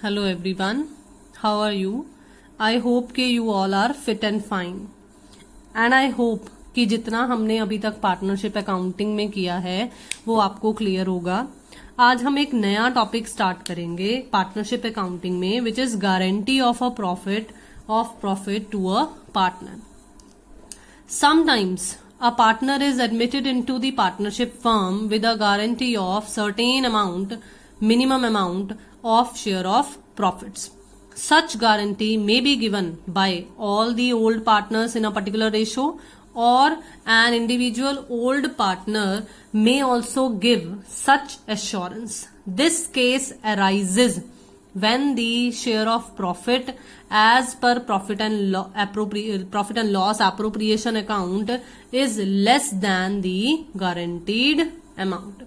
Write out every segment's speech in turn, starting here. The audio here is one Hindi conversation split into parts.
Hello everyone, how are you? I hope कि you all are fit and fine. And I hope कि जितना हमने अभी तक पार्टनरशिप अकाउंटिंग में किया है वो आपको क्लियर होगा. आज हम एक नया टॉपिक स्टार्ट करेंगे पार्टनरशिप अकाउंटिंग में, which is guarantee of a profit to a partner. Sometimes a partner is admitted into the partnership firm with a guarantee of certain amount, minimum amount of share of profits. Such guarantee may be given by all the old partners in a particular ratio, or an individual old partner may also give such assurance. This case arises when the share of profit as per profit and loss appropriation account is less than the guaranteed amount.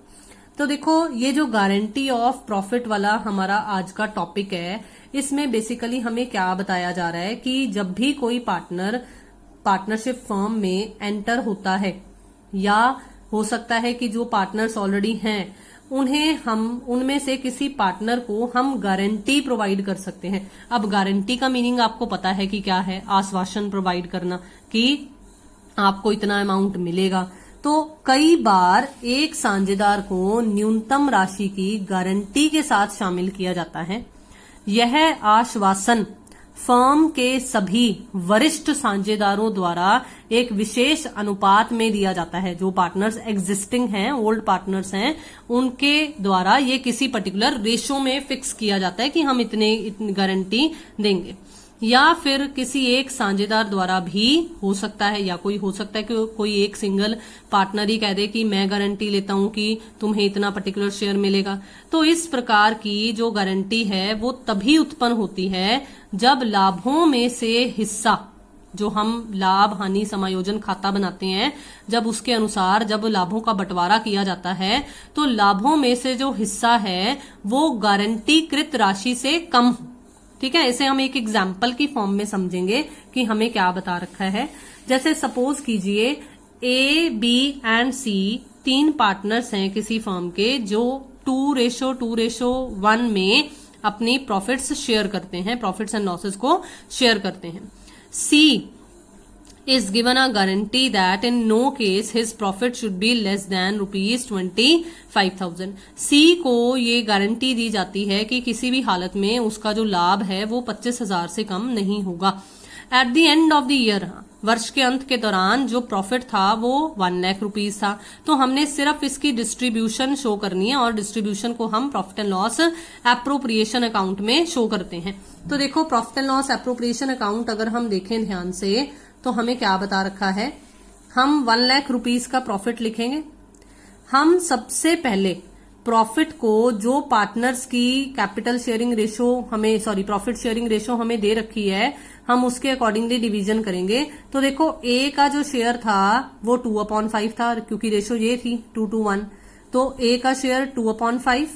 तो देखो, ये जो गारंटी ऑफ प्रॉफिट वाला हमारा आज का टॉपिक है, इसमें बेसिकली हमें क्या बताया जा रहा है कि जब भी कोई पार्टनर पार्टनरशिप फर्म में एंटर होता है, या हो सकता है कि जो पार्टनर्स ऑलरेडी हैं उनमें से किसी पार्टनर को हम गारंटी प्रोवाइड कर सकते हैं. अब गारंटी का मीनिंग आपको पता है कि क्या है? आश्वासन प्रोवाइड करना कि आपको इतना अमाउंट मिलेगा. तो कई बार एक साझेदार को न्यूनतम राशि की गारंटी के साथ शामिल किया जाता है. यह आश्वासन फर्म के सभी वरिष्ठ साझेदारों द्वारा एक विशेष अनुपात में दिया जाता है. जो पार्टनर्स एग्जिस्टिंग हैं, ओल्ड पार्टनर्स हैं, उनके द्वारा ये किसी पर्टिकुलर रेशो में फिक्स किया जाता है कि हम इतनी गारंटी देंगे. या फिर किसी एक साझेदार द्वारा भी हो सकता है, या हो सकता है कि कोई एक सिंगल पार्टनर ही कह दे कि मैं गारंटी लेता हूं कि तुम्हें इतना पर्टिकुलर शेयर मिलेगा. तो इस प्रकार की जो गारंटी है वो तभी उत्पन्न होती है जब लाभों में से हिस्सा, जो हम लाभ हानि समायोजन खाता बनाते हैं, जब उसके अनुसार जब लाभों का बंटवारा किया जाता है तो लाभों में से जो हिस्सा है वो गारंटीकृत राशि से कम हो. ठीक है, इसे हम एक एग्जाम्पल की फॉर्म में समझेंगे कि हमें क्या बता रखा है. जैसे सपोज कीजिए ए, बी एंड सी तीन पार्टनर्स हैं किसी फर्म के, जो 2:1 में अपनी प्रॉफिट्स शेयर करते हैं, प्रॉफिट्स एंड लॉसेस को शेयर करते हैं. सी is given a guarantee that in no case his profit should be less than ₹25,000. C को ये गारंटी दी जाती है कि किसी भी हालत में उसका जो लाभ है वो 25,000 से कम नहीं होगा. At the end of the year, वर्ष के अंत के दौरान जो प्रॉफिट था वो 1 लाख रुपीज था. तो हमने सिर्फ इसकी डिस्ट्रीब्यूशन शो करनी है, और डिस्ट्रीब्यूशन को हम profit and loss appropriation account में शो करते हैं. तो देखो, profit and loss appropriation account अगर हम देखें ध्यान से तो हमें क्या बता रखा है. हम 1 लाख रुपीज का प्रॉफिट लिखेंगे. हम सबसे पहले प्रॉफिट को, जो पार्टनर्स की capital sharing ratio profit sharing ratio हमें दे रखी है, हम उसके अकॉर्डिंगली डिवीजन करेंगे. तो देखो, ए का जो शेयर था वो 2/5 था, क्योंकि रेशो ये थी 2:1. तो ए का शेयर 2/5,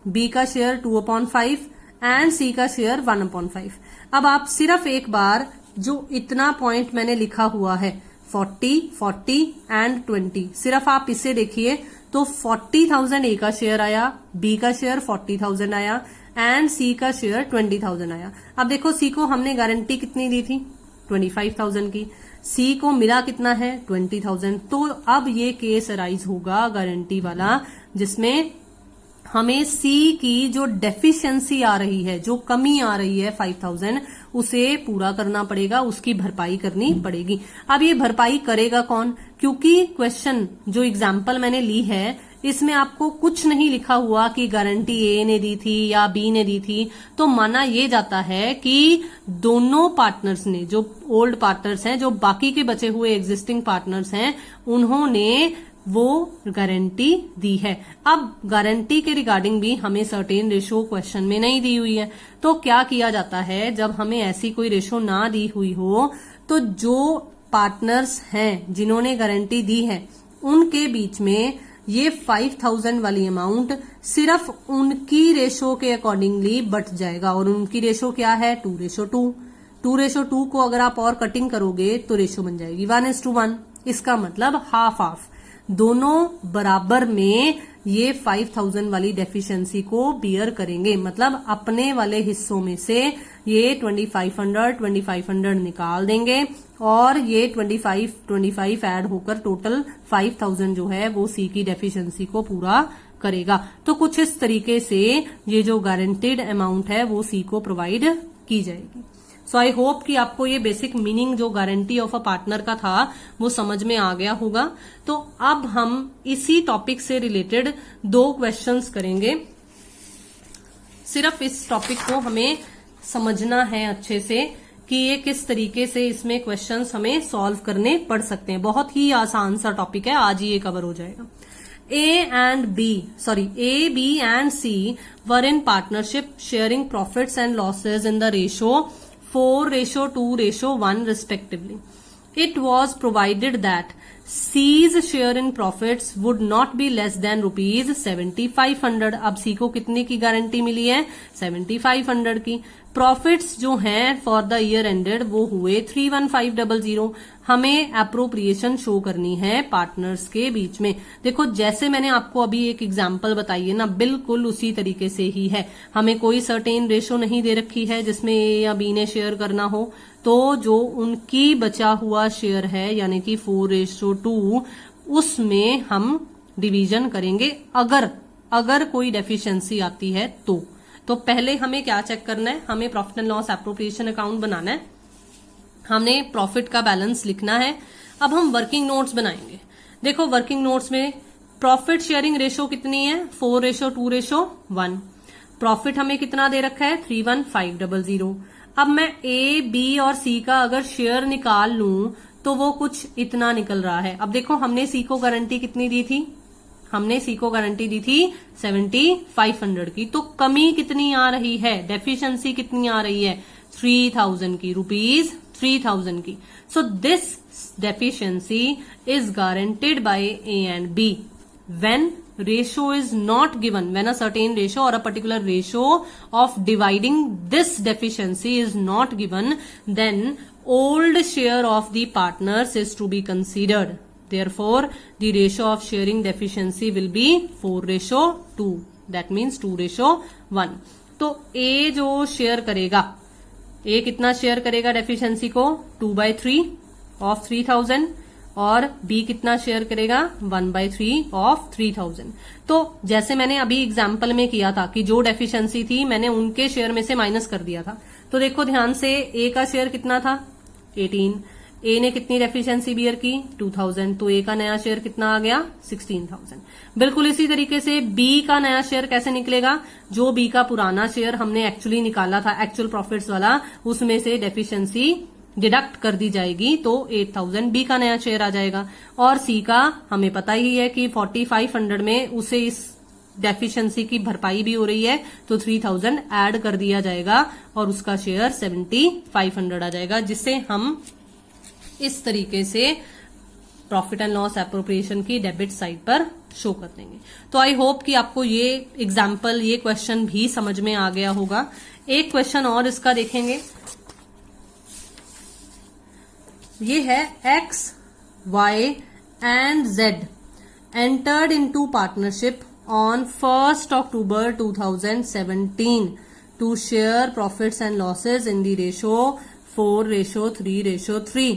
बी का शेयर 2/5 एंड सी का शेयर 1/5. अब आप सिर्फ एक बार जो इतना पॉइंट मैंने लिखा हुआ है 40 एंड 20, सिर्फ आप इसे देखिए तो 40,000 ए का शेयर आया, बी का शेयर 40,000 आया एंड सी का शेयर 20,000 आया. अब देखो, सी को हमने गारंटी कितनी दी थी? 25,000 की. सी को मिला कितना है? 20,000. तो अब ये केस अराइज होगा गारंटी वाला, जिसमें हमें सी की जो डेफिशिएंसी आ रही है, जो कमी आ रही है 5,000, उसे पूरा करना पड़ेगा, उसकी भरपाई करनी पड़ेगी. अब ये भरपाई करेगा कौन? क्योंकि क्वेश्चन जो एग्जाम्पल मैंने ली है इसमें आपको कुछ नहीं लिखा हुआ कि गारंटी ए ने दी थी या बी ने दी थी. तो माना ये जाता है कि दोनों पार्टनर्स ने, जो ओल्ड पार्टनर्स हैं, जो बाकी के बचे हुए एग्जिस्टिंग पार्टनर्स हैं, उन्होंने वो गारंटी दी है. अब गारंटी के रिगार्डिंग भी हमें सर्टेन रेशो क्वेश्चन में नहीं दी हुई है. तो क्या किया जाता है, जब हमें ऐसी कोई रेशो ना दी हुई हो, तो जो पार्टनर्स हैं जिन्होंने गारंटी दी है, उनके बीच में ये 5,000 वाली अमाउंट सिर्फ उनकी रेशो के अकॉर्डिंगली बट जाएगा. और उनकी रेशो क्या है? 2:2. 2:2 को अगर आप और कटिंग करोगे तो रेशो बन जाएगी 1:1. इसका मतलब हाफ. दोनों बराबर में ये 5000 वाली डेफिशिएंसी को बियर करेंगे, मतलब अपने वाले हिस्सों में से ये 2500 निकाल देंगे और ये 25 ऐड होकर टोटल 5000 जो है वो सी की डेफिशिएंसी को पूरा करेगा। तो कुछ इस तरीके से ये जो गारंटेड अमाउंट है वो सी को प्रोवाइड की जाएगी। सो आई होप कि आपको ये बेसिक मीनिंग जो गारंटी ऑफ अ पार्टनर का था वो समझ में आ गया होगा। तो अब हम इसी टॉपिक से रिलेटेड 2 क्वेश्चंस करेंगे। सिर्फ इस टॉपिक को हमें समझना है अच्छे से कि ये किस तरीके से इसमें क्वेश्चंस हमें सॉल्व करने पड़ सकते हैं। बहुत ही आसान सा टॉपिक है, आज ही ये कवर हो जाएगा। A, B and C were in partnership sharing profits and losses in the ratio 4:2:1 respectively. It was provided that C's share in profits would not be less than rupees 7500। अब C को कितने की गारंटी मिली है? 7500 की। प्रॉफिट्स जो हैं फॉर द ईयर एंडेड वो हुए 31500। हमें अप्रोप्रिएशन शो करनी है पार्टनर्स के बीच में। देखो जैसे मैंने आपको अभी एक एग्जांपल बताई है ना, बिल्कुल उसी तरीके से ही है। हमें कोई सर्टेन रेशो नहीं दे रखी है जिसमें ए या बी ने शेयर करना हो, तो जो उनकी बचा हुआ शेयर है यानी कि 4:2 उसमें हम डिवीजन करेंगे अगर कोई डेफिशिएंसी आती है तो पहले हमें क्या चेक करना है? हमें profit and loss appropriation account बनाना है, हमने प्रॉफिट का बैलेंस लिखना है। अब हम वर्किंग नोट्स बनाएंगे। देखो वर्किंग नोट्स में प्रॉफिट शेयरिंग रेशो कितनी है? 4:2:1। प्रॉफिट हमें कितना दे रखा है? 31500। अब मैं ए, बी और सी का अगर शेयर निकाल लूं तो वो कुछ इतना निकल रहा है। अब देखो हमने सी को गारंटी कितनी दी थी? हमने सी को गारंटी दी थी 7500 की। तो कमी कितनी आ रही है? डेफिशिएंसी कितनी आ रही है? 3000 की, रुपीज 3000 की। So this deficiency is guaranteed by A and B when ratio is not given, when a certain ratio or a particular ratio of dividing this deficiency is not given, then old share of the partners is to be considered. Therefore, the ratio of sharing deficiency will be 4:2. That means 2:1. तो A जो शेयर करेगा, A कितना शेयर करेगा डेफिशिएंसी को? 2/3 of 3000 और B कितना शेयर करेगा? 1/3 ऑफ 3000। तो जैसे मैंने अभी एग्जाम्पल में किया था कि जो डेफिशिएंसी थी मैंने उनके शेयर में से माइनस कर दिया था। तो देखो ध्यान से, A का शेयर कितना था? 18। A ने कितनी डेफिशिएंसी बियर की? 2000। तो A का नया शेयर कितना आ गया? 16000। बिल्कुल इसी तरीके से B का नया शेयर कैसे निकलेगा? जो B का पुराना शेयर हमने एक्चुअली निकाला था, एक्चुअल प्रॉफिट्स वाला, उसमें से डेफिशिएंसी डिडक्ट कर दी जाएगी तो 8000 बी का नया शेयर आ जाएगा। और सी का हमें पता ही है कि 4500 में उसे इस डेफिशिएंसी की भरपाई भी हो रही है, तो 3000 ऐड कर दिया जाएगा और उसका शेयर 7500 आ जाएगा, जिससे हम इस तरीके से प्रॉफिट एंड लॉस एप्रोप्रिएशन की डेबिट साइड पर शो कर देंगे। तो आई होप कि आपको ये एग्जाम्पल, ये क्वेश्चन भी समझ में आ गया होगा। एक क्वेश्चन और इसका देखेंगे, ये है X, Y and Z entered into partnership on 1st October 2017 to share profits and losses in the ratio 4:3:3।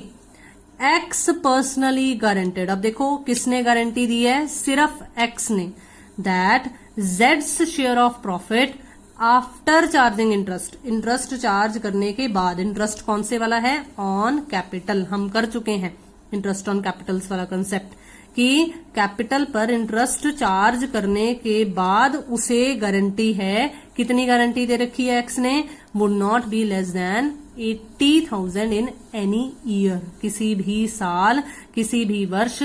X personally guaranteed, अब देखो किसने गारंटी दी है? सिर्फ X ने, that Z's share of profit after charging interest charge करने के बाद, इंटरेस्ट कौन से वाला है? On capital. हम कर चुके हैं इंटरेस्ट ऑन कैपिटल्स वाला कंसेप्ट कि कैपिटल पर इंटरेस्ट चार्ज करने के बाद उसे गारंटी है। कितनी गारंटी दे रखी है एक्स ने? Would not be less than 80,000 in any year. किसी भी साल, किसी भी वर्ष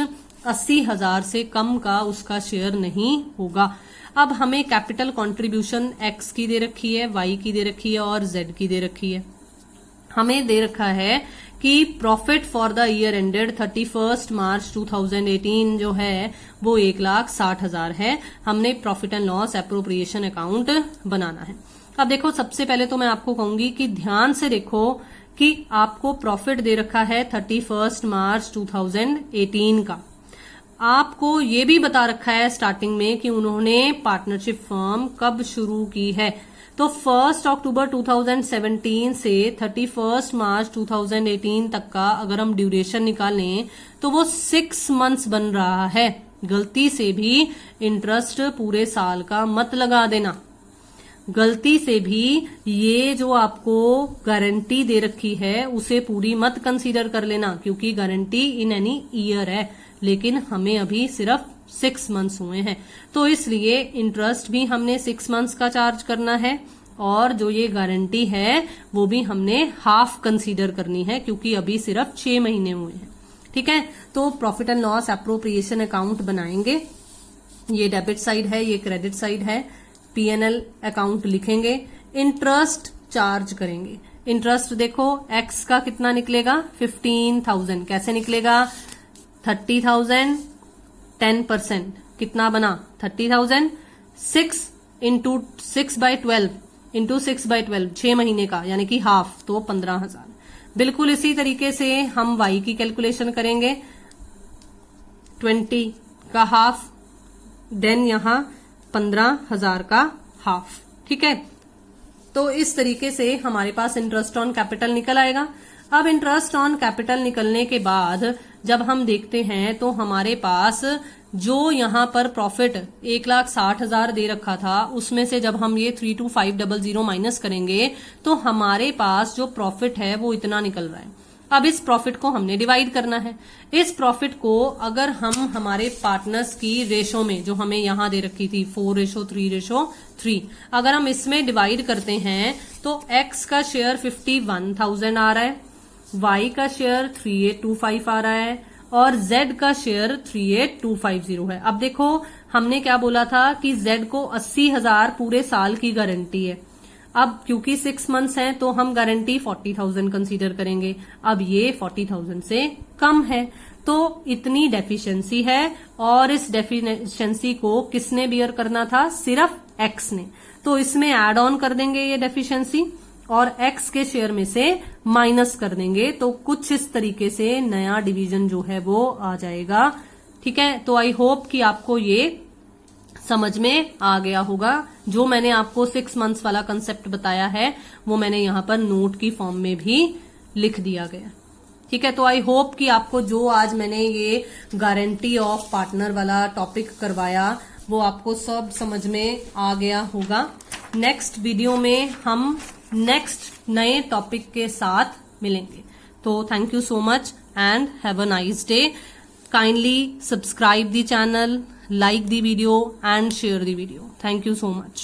80,000 से कम का उसका शेयर नहीं होगा। अब हमें कैपिटल कंट्रीब्यूशन एक्स की दे रखी है, वाई की दे रखी है और जेड की दे रखी है। हमें दे रखा है कि profit for the year ended 31 March 2018 जो है वो 1,60,000 है। हमने profit and loss appropriation account बनाना है। अब देखो सबसे पहले तो मैं आपको कहूंगी कि ध्यान से देखो कि आपको प्रॉफिट दे रखा है 31 मार्च 2018 का। आपको ये भी बता रखा है स्टार्टिंग में कि उन्होंने पार्टनरशिप फर्म कब शुरू की है। तो 1 अक्टूबर 2017 से 31 मार्च 2018 तक का अगर हम ड्यूरेशन निकालें तो वो 6 मंथ्स बन रहा है। गलती से भी इंटरेस्ट पूरे साल का मत लगा देना। गलती से भी ये जो आपको गारंटी दे रखी है उसे पूरी मत कंसीडर कर लेना, क्योंकि गारंटी इन एनी ईयर है, लेकिन हमें अभी सिर्फ 6 मंथ्स हुए हैं, तो इसलिए इंटरेस्ट भी हमने 6 मंथ्स का चार्ज करना है और जो ये गारंटी है वो भी हमने हाफ कंसीडर करनी है, क्योंकि अभी सिर्फ 6 महीने हुए हैं। ठीक है, तो profit and loss appropriation account बनाएंगे। ये डेबिट साइड है, ये क्रेडिट साइड है। P&L अकाउंट लिखेंगे, इंटरेस्ट चार्ज करेंगे। इंटरेस्ट देखो x का कितना निकलेगा 15,000। कैसे निकलेगा 30,000 10% कितना बना 30,000 6 इंटू 6/12 इंटू 6/12 6 महीने का यानी कि हाफ, तो 15,000। बिल्कुल इसी तरीके से हम y की कैलकुलेशन करेंगे 20 का हाफ, देन यहां 15,000 का हाफ। ठीक है, तो इस तरीके से हमारे पास इंटरेस्ट ऑन कैपिटल निकल आएगा। अब इंटरेस्ट ऑन कैपिटल निकलने के बाद जब हम देखते हैं तो हमारे पास जो यहां पर प्रॉफिट 1,60,000 दे रखा था उसमें से जब हम ये 32500 माइनस करेंगे तो हमारे पास जो प्रॉफिट है वो इतना निकल रहा है। अब इस प्रॉफिट को हमने डिवाइड करना है। इस प्रॉफिट को अगर हम हमारे पार्टनर्स की रेशो में जो हमें यहां दे रखी थी 4:3:3, अगर हम इसमें डिवाइड करते हैं तो x का शेयर 51,000 आ रहा है, y का शेयर 3825 आ रहा है और z का शेयर 38,250 है। अब देखो हमने क्या बोला था कि z को 80,000 पूरे साल की गारंटी है। अब क्योंकि 6 मंथ्स हैं तो हम गारंटी 40,000 कंसीडर करेंगे। अब ये 40,000 से कम है, तो इतनी डेफिशिएंसी है और इस डेफिशिएंसी को किसने बियर करना था, सिर्फ x ने। तो इसमें ऐड ऑन कर देंगे ये डेफिशिएंसी और x के शेयर में से माइनस कर देंगे, तो कुछ इस तरीके से नया डिवीजन जो है वो आ जाएगा। ठीक है, तो आई होप कि आपको ये समझ में आ गया होगा। जो मैंने आपको 6 मंथ्स वाला कंसेप्ट बताया है वो मैंने यहाँ पर नोट की फॉर्म में भी लिख दिया गया। ठीक है, तो आई होप कि आपको जो आज मैंने ये गारंटी ऑफ पार्टनर वाला टॉपिक करवाया वो आपको सब समझ में आ गया होगा। नेक्स्ट वीडियो में हम नेक्स्ट नए टॉपिक के साथ मिलेंगे। तो thank you so much and have a nice day. Kindly subscribe the channel, like the video and share the video. Thank you so much.